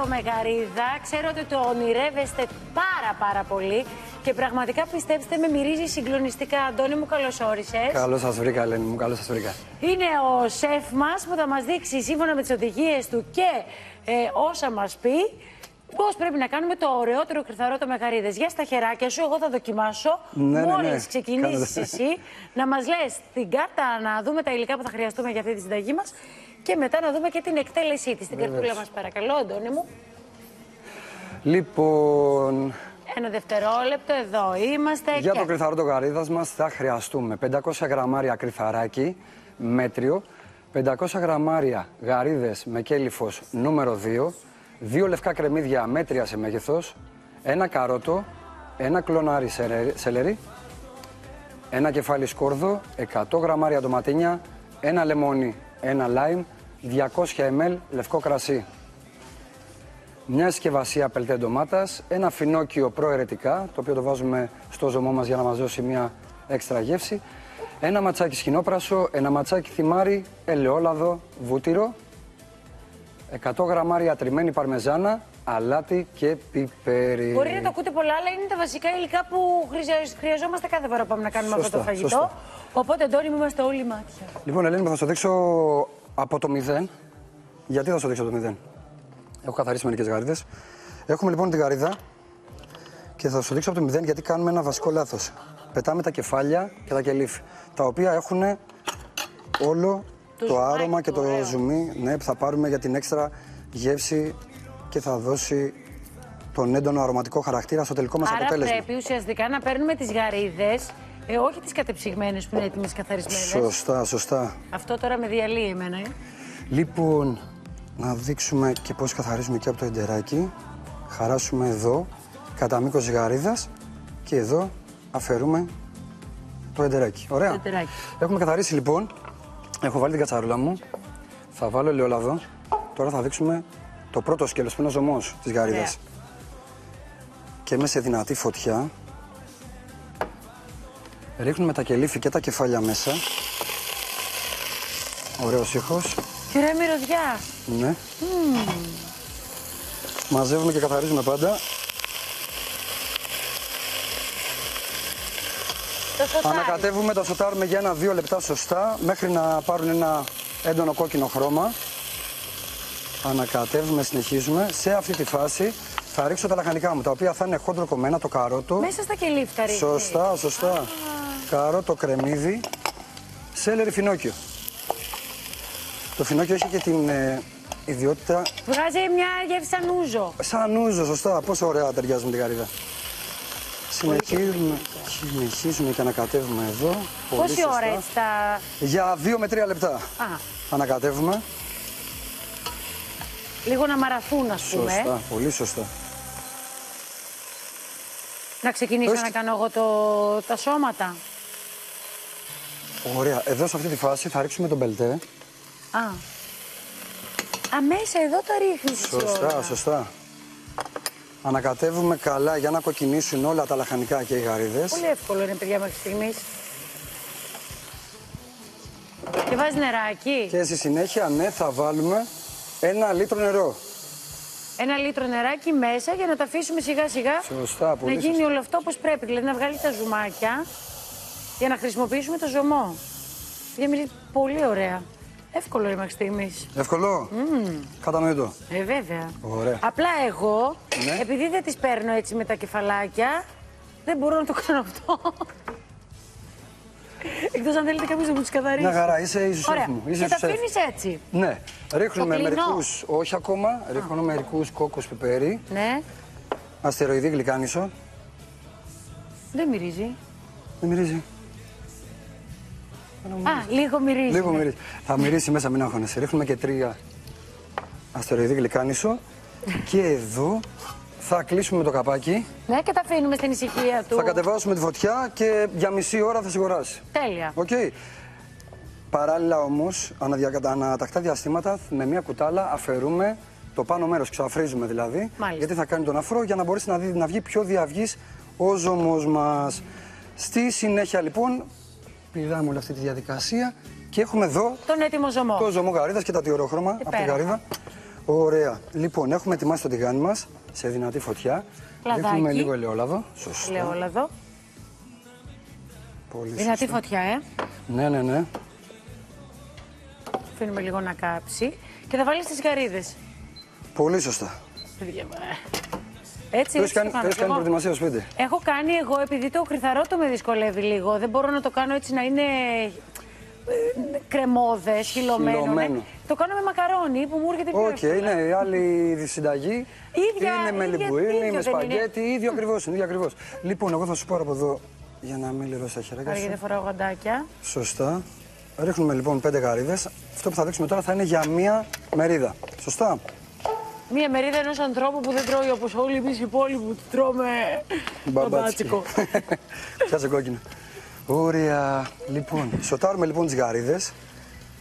γαρίδα με γαρίδα. Ξέρω ότι το ονειρεύεστε πάρα πολύ και πραγματικά πιστέψτε με, μυρίζει συγκλονιστικά. Αντώνη μου, καλώς όρισες. Καλώς σας βρήκα, Ελένη μου, καλώς σας βρήκα. Είναι ο σεφ μας που θα μας δείξει σύμφωνα με τις οδηγίες του και όσα μας πει πώς πρέπει να κάνουμε το ωραιότερο κρυθαρότο με γαρίδες. Για στα χεράκια σου, εγώ θα δοκιμάσω. Μόλις ξεκινήσεις εσύ, να μας λες την κάρτα, να δούμε τα υλικά που θα χρειαστούμε για αυτή τη συνταγή μας και μετά να δούμε και την εκτέλεσή της. Την καρτούλα μας, παρακαλώ, Αντώνη μου. Λοιπόν, ένα δευτερόλεπτο, εδώ είμαστε. Για το κρυθαρότο γαρίδας μας θα χρειαστούμε 500 γραμμάρια κρυθαράκι μέτριο, 500 γραμμάρια γαρίδες με κέλυφος νούμερο 2, 2 λευκά κρεμμύδια μέτρια σε μέγεθος, ένα καρότο, ένα κλονάρι σελερί, ένα κεφάλι σκόρδο, 100 γραμμάρια ντοματίνια, ένα λεμόνι, ένα λάιμ, 200 ml λευκό κρασί. Μια συσκευασία πελτέ ντομάτας, ένα φινόκιο προαιρετικά, το οποίο το βάζουμε στο ζωμό μας για να μας δώσει μια έξτρα γεύση, ένα ματσάκι σχοινόπρασο, ένα ματσάκι θυμάρι, ελαιόλαδο, βούτυρο, 100 γραμμάρια τριμμένη παρμεζάνα, αλάτι και πιπέρι. Μπορεί να το ακούτε πολλά, αλλά είναι τα βασικά υλικά που χρειαζόμαστε κάθε φορά που πάμε να κάνουμε αυτό το φαγητό. Σωστά. Οπότε, Αντώνη, είμαστε όλοι μάτια. Λοιπόν, Ελένη, θα σου δείξω από το 0. Γιατί θα σου δείξω από το 0? Έχω καθαρίσει μερικές γαρίδες. Έχουμε λοιπόν τη γαρίδα και θα σου δείξω από το 0 γιατί κάνουμε ένα βασικό λάθος. Πετάμε τα κεφάλια και τα κελύφη, τα οποία έχουν όλο το άρωμα και το ζουμί, ναι, που θα πάρουμε για την έξτρα γεύση και θα δώσει τον έντονο αρωματικό χαρακτήρα στο τελικό μας αποτέλεσμα. Άρα πρέπει ουσιαστικά να παίρνουμε τις γαρίδες, όχι τις κατεψυγμένες που είναι έτοιμες καθαρισμένες. Σωστά, σωστά. Αυτό τώρα με διαλύει εμένα. Λοιπόν, να δείξουμε και πώς καθαρίζουμε και από το εντεράκι. Χαράσουμε εδώ, κατά μήκος γαρίδας και εδώ αφαιρούμε το εντεράκι. Ωραία. Το εντεράκι. Έχουμε καθαρίσει λοιπόν. Έχω βάλει την κατσαρούλα μου. Θα βάλω ελαιόλαδο. Τώρα θα δείξουμε το πρώτο σκέλος που είναι ο ζωμός της γαρίδας. Και με σε δυνατή φωτιά ρίχνουμε τα κελύφη και τα κεφάλια μέσα. Ωραίος ήχος. Και ωραία μυρωδιά. Ναι. Μαζεύουμε και καθαρίζουμε πάντα. Ανακατεύουμε, τα σοτάρουμε για 1-2 λεπτά σωστά, μέχρι να πάρουν ένα έντονο κόκκινο χρώμα. Ανακατεύουμε, συνεχίζουμε. Σε αυτή τη φάση θα ρίξω τα λαχανικά μου, τα οποία θα είναι χόντρο κομμένα, το καρότο. Μέσα στα κελύφη τα ρίχνει. Σωστά, σωστά. Καρότο, κρεμμύδι, σέλερι, φινόκιο. Το φινόκιο έχει και την ιδιότητα... Βγάζει μια γεύση σαν ούζο. Σαν ούζο, σωστά. Πόσο ωραία ταιριάζει με τη γαρίδα. Συνεχίζουμε και ανακατεύουμε εδώ. Πόση ώρα έτσι τα... Για 2 με 3 λεπτά. Ανακατεύουμε. Λίγο να μαραθούν, ας πούμε. Σωστά, πολύ σωστά. Να ξεκινήσω να κάνω εγώ τα σώματα. Ωραία. Εδώ σε αυτή τη φάση θα ρίξουμε τον μπελτέ. Μέσα εδώ τα ρίχνεις. Σωστά, σωστά. Ανακατεύουμε καλά για να κοκκινήσουν όλα τα λαχανικά και οι γαρίδες. Πολύ εύκολο είναι, παιδιά, μέχρι στιγμής. Και βάζει νεράκι. Και στη συνέχεια, ναι, θα βάλουμε 1 λίτρο νερό. 1 λίτρο νεράκι μέσα για να τα αφήσουμε σιγά σιγά. Σωστά, πολύ να γίνει όλο αυτό όπως πρέπει. Δηλαδή να βγάλει τα ζουμάκια για να χρησιμοποιήσουμε το ζωμό. Διαμυρίζει πολύ ωραία. Εύκολο είναι μέχρι στιγμής. Εύκολο. Κατανοητό. Βέβαια. Ωραία. Απλά εγώ, ναι, επειδή δεν τις παίρνω έτσι με τα κεφαλάκια, δεν μπορώ να το κάνω αυτό. Εκτός αν θέλετε κάποιος να μου τις καθαρίσει. Μια χαρά, είσαι η σεφ μου. Και τα αφήνεις έτσι. Ναι. Ρίχνουμε μερικούς, όχι ακόμα, ρίχνουμε μερικούς κόκκους πιπέρι. Ναι. Αστεροειδή γλυκάνισο. Δεν μυρίζει. Δεν μυρίζει. Λίγο μυρίζει. Λίγο μυρίζει. Θα μυρίσει μέσα, μην αγχώνεσαι. Ρίχνουμε και 3 αστεροειδή γλυκάνισο. Και εδώ θα κλείσουμε το καπάκι. Ναι, και τα αφήνουμε στην ησυχία του. Θα κατεβάσουμε τη φωτιά και για μισή ώρα θα σιγοράσει. Τέλεια. Okay. Παράλληλα όμως, ανατακτά διαστήματα, με μια κουτάλα αφαιρούμε το πάνω μέρος, ξαφρίζουμε δηλαδή. Μάλιστα. Γιατί θα κάνει τον αφρό για να μπορέσει να βγει πιο διαυγής ο ζωμός μας. Στη συνέχεια λοιπόν, πηδάμε όλη αυτή τη διαδικασία και έχουμε εδώ τον έτοιμο ζωμό. Το ζωμό γαρίδας και τα τυωρόχρωμα από τη γαρίδα. Ωραία. Λοιπόν, έχουμε ετοιμάσει το τηγάνι μας σε δυνατή φωτιά. Λαδάκι. Ρίχνουμε λίγο ελαιόλαδο. Σωστά. Ελαιόλαδο. Πολύ Δυνατή σωστά. φωτιά, Ναι, ναι, ναι. Αφήνουμε λίγο να κάψει. Και θα βάλεις τις γαρίδες. Πολύ σωστά. Έτσι, Έχεις κάνει προετοιμασία στο σπίτι. Έχω κάνει εγώ, επειδή το κρυθαρότο με δυσκολεύει λίγο. Δεν μπορώ να το κάνω έτσι να είναι κρεμόδες, χυλωμένο. Ναι. Το κάνω με μακαρόνι που μου έρχεται πιο εύκολα. Ναι, η άλλη συνταγή είναι με λιμπουίνι, με σπαγκέτι, ίδιο ακριβώς. Λοιπόν, εγώ θα σου πάρω από εδώ για να μην λερώσει τα χεράκια σου. Άρα γιατί φοράω γαντάκια. Σωστά. Ρίχνουμε λοιπόν 5 γαρίδες. Αυτό που θα δείξουμε τώρα θα είναι για μία μερίδα. Σωστά. Μία μερίδα ενός ανθρώπου που δεν τρώει όπως όλοι εμείς οι υπόλοιποι που τρώμε μπαμπάτσικο. Πιάσε κόκκινο. Ωραία. Λοιπόν, σοτάρουμε λοιπόν τις γαρίδες.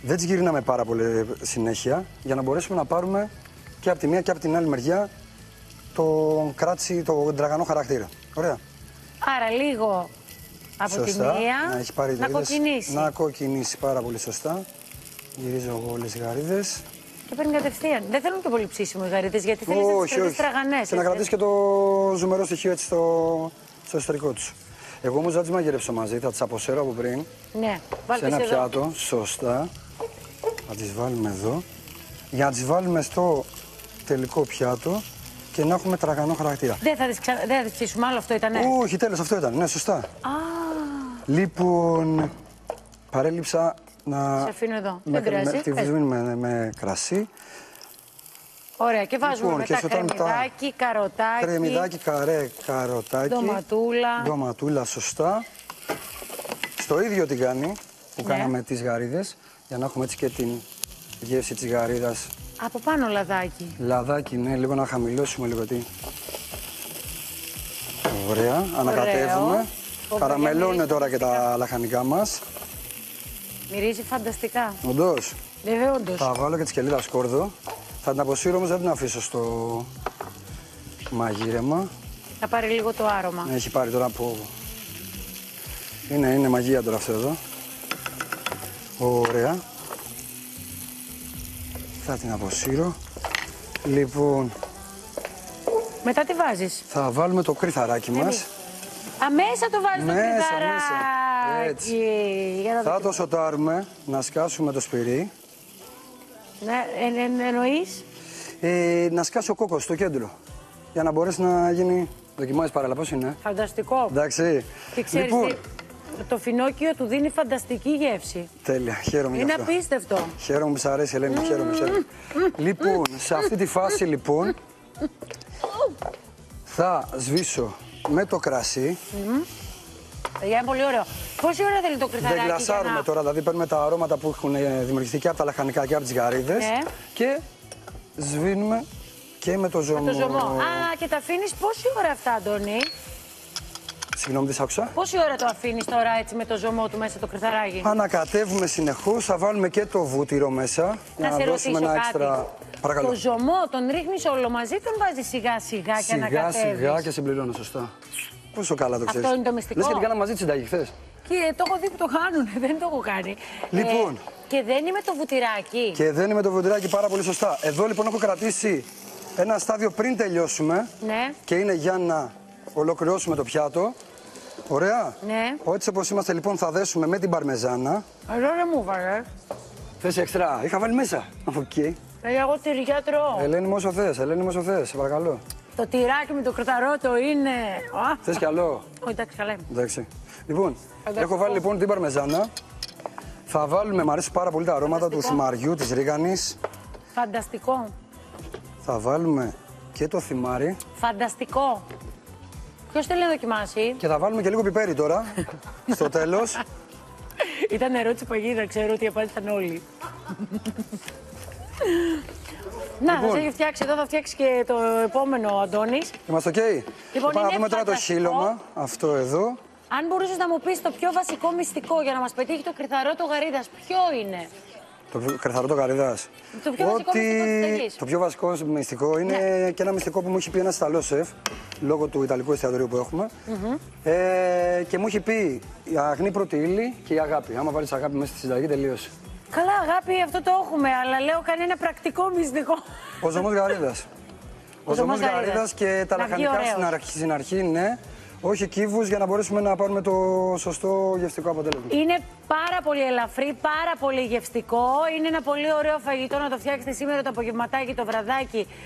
Δεν τις γυρνάμε πάρα πολύ συνέχεια για να μπορέσουμε να πάρουμε και από τη μία και από την άλλη μεριά τον κράτσι, τον τραγανό χαρακτήρα. Ωραία. Άρα λίγο από σωστά. τη μία να, έχει πάρει να κοκκινήσει. Να κοκκινήσει πάρα πολύ σωστά. Γυρίζω εγώ όλες τις γαρίδες. Και παίρνει κατευθείαν. Δεν θέλουν και πολύ ψήσιμο οι γαρίδες γιατί θέλεις να τις κρατήσεις τραγανές. Και να κρατήσει και το ζουμερό στοιχείο έτσι στο εσωτερικό τους. Εγώ όμως θα τις μαγειρέψω μαζί, θα τις αποσέρω από πριν. Ναι, βάλτε σε ένα εδώ. πιάτο, σωστά. Θα τις βάλουμε εδώ. Για να τις βάλουμε στο τελικό πιάτο και να έχουμε τραγανό χαρακτήρα. Δεν θα τις ψήσουμε, άλλο αυτό ήτανε. Όχι, τέλος, αυτό ήταν. Ναι, σωστά. Α, Λοιπόν, παρέλειψα να... σε αφήνω εδώ. Δεν πειράζει. Τη βυζούμε με κρασί. Ωραία, και βάζουμε Λοιπόν, μετά και κρεμμυδάκι, καροτάκι. Κρεμμυδάκι, καροτάκι. Ντοματούλα. Ντοματούλα, σωστά. Στο ίδιο τηγάνι που Ναι. κάναμε τις γαρίδες, για να έχουμε έτσι και την γεύση της γαρίδας. Από πάνω λαδάκι. Λαδάκι, ναι, λίγο να χαμηλώσουμε λίγο τι. Ωραία, ανακατεύουμε. Καραμελώνουν τώρα και τα λαχανικά μας. Μυρίζει φανταστικά. Όντως. Όντως. Θα βάλω και τη σκελίδα σκόρδο. Θα την αποσύρω όμως, δεν την αφήσω στο μαγείρεμα. Θα πάρει λίγο το άρωμα. Έχει πάρει τώρα από... Είναι μαγεία τώρα αυτό εδώ. Ωραία. Θα την αποσύρω. Λοιπόν, Μετά τι βάζεις. θα βάλουμε το κρυθαράκι μας. Αμέσα το βάζεις το Μέσα, κρυθαράκι. έτσι. Για να Θα το σοτάρουμε, να σκάσουμε το σπυρί. Ναι, εννοείς. Να σκάσει ο κόκκος στο κέντρο. Για να μπορέσει να γίνει... Δοκιμάζεις παράλληλα, πώς είναι. Φανταστικό. Εντάξει. Και ξέρεις Λοιπόν, τι, το φινόκιο του δίνει φανταστική γεύση. τέλεια, χαίρομαι γι' Είναι αυτό. απίστευτο. Χαίρομαι που σ' αρέσει, Ελένη μου, χαίρομαι. Λοιπόν, σε αυτή τη φάση λοιπόν θα σβήσω με το κρασί. Είναι πολύ ωραίο. Πόση ώρα θέλει το κρυθαράκι Δεν γλασάρουμε για να... τώρα, δηλαδή παίρνουμε τα αρώματα που έχουν δημιουργηθεί και από τα λαχανικά και από τις γαρίδες Ναι. και σβήνουμε και με το ζωμό. Το ζωμό. Α, και τα αφήνεις πόση ώρα αυτά, Αντώνη. Συγγνώμη, δεν σ' άκουσα. Πόση ώρα το αφήνεις τώρα έτσι με το ζωμό του μέσα το κρυθαράκι. Ανακατεύουμε συνεχώς, θα βάλουμε και το βούτυρο μέσα. Να σε ρωτήσω ένα κάτι. έξτρα. Παρακαλώ. Το ζωμό τον ρίχνεις όλο μαζί, τον βάζεις σιγά σιγά και Σιγά ανακατεύεις. σιγά και συμπληρώνω, σωστά. Πόσο καλά το ξέρεις. Αυτό είναι το μυστικό. Λες και την κάναμε μαζί τη συνταγή χθες. Και το έχω δει που το κάνουν, δεν το έχω κάνει. Λοιπόν. Και δένει με το βουτυράκι. Και δένει με το βουντυράκι πάρα πολύ σωστά. Εδώ λοιπόν έχω κρατήσει ένα στάδιο πριν τελειώσουμε. Ναι. Και είναι για να ολοκληρώσουμε το πιάτο. Ωραία. Ναι. Έτσι όπως είμαστε λοιπόν θα δέσουμε με την παρμεζάνα. Εδώ δεν μου βάλε. Θες έξτρα, είχα βάλει μέσα. Οκ. Εγώ τυριά τρώω. Ελένη μου όσο θες, Ελένη μου όσο θες, σε παρακαλώ. Το τυράκι με το κροταρότο είναι... Θες κι άλλο. Όχι, εντάξει, καλά είμαι. Εντάξει. Λοιπόν, έχω βάλει λοιπόν την παρμεζάνα. Θα βάλουμε, μου αρέσει πάρα πολύ τα αρώματα του θυμαριού, της ρίγανης. Φανταστικό. Θα βάλουμε και το θυμάρι. Φανταστικό. Ποιος θέλει να δοκιμάσει. Και θα βάλουμε και λίγο πιπέρι τώρα, στο τέλος. Ήταν ερώτηση που έγινε, ξέρω ότι απάντησαν όλοι. Να, θα σε έχει φτιάξει εδώ, θα φτιάξει και το επόμενο ο Αντώνης. Είμαστε οκ. Λοιπόν, Πάμε να είναι δούμε τώρα το φανταστικό. χείλωμα, αυτό εδώ. Αν μπορούσες να μου πεις το πιο βασικό μυστικό για να μας πετύχει το κρυθαρότο γαρίδας, ποιο είναι. Το κρυθαρό το καρύδας. Το πιο βασικό μυστικό της συνταγής. Το πιο βασικό μυστικό είναι και ένα μυστικό που μου έχει πει ένας Ιταλός σεφ, λόγω του Ιταλικού εστιατορίου που έχουμε. Και μου έχει πει η αγνή πρώτη ύλη και η αγάπη. Άμα βάλεις αγάπη μέσα στη συνταγή, τελείωσε. Καλά, αγάπη, αυτό το έχουμε, αλλά λέω κανένα πρακτικό μυστικό. Ο ζωμός γαρίδας. Ο ζωμός γαρίδας και τα λαχανικά στην αρχή, ναι. Όχι κύβους, για να μπορέσουμε να πάρουμε το σωστό γευστικό αποτέλεσμα. Είναι πάρα πολύ ελαφρύ, πάρα πολύ γευστικό. Είναι ένα πολύ ωραίο φαγητό να το φτιάξετε σήμερα το απογευματάκι, το βραδάκι